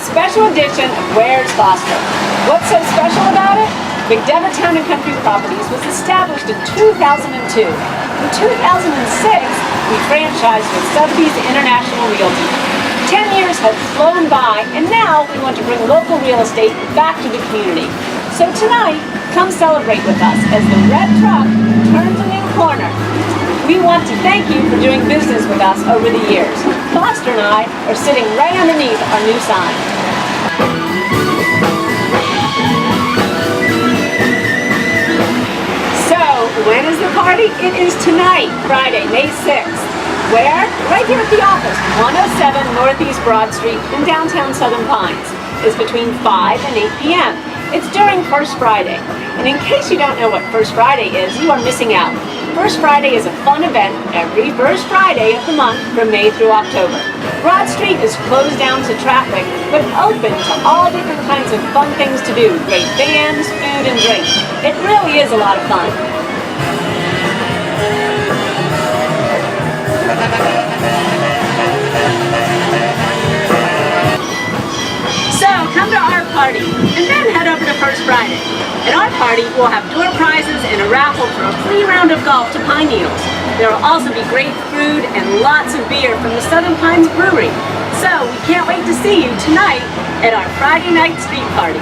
special edition of Where's Foster? What's so special about it? McDevitt Town & Country Properties was established in 2002. In 2006, we franchised with Sotheby's International Realty. 10 years have flown by, and now we want to bring local real estate back to the community. So tonight, come celebrate with us as the red truck turns a new corner. We want to thank you for doing business with us over the years. Foster and I are sitting right underneath our new sign. So, when is the party? It is tonight, Friday, May 6th. Where? Right here at the office, 107 Northeast Broad Street in downtown Southern Pines. It's between 5 and 8 p.m. It's during First Friday. And in case you don't know what First Friday is, you are missing out. First Friday is a fun event every first Friday of the month from May through October. Broad Street is closed down to traffic, but open to all different kinds of fun things to do. Great bands, food, and drink. It really is a lot of fun. So come to our party and then head over to First Friday. At our party, we'll have door prizes and a raffle for a free round of golf to Pine Needles. There will also be great food and lots of beer from the Southern Pines Brewery. So we can't wait to see you tonight at our Friday night street party.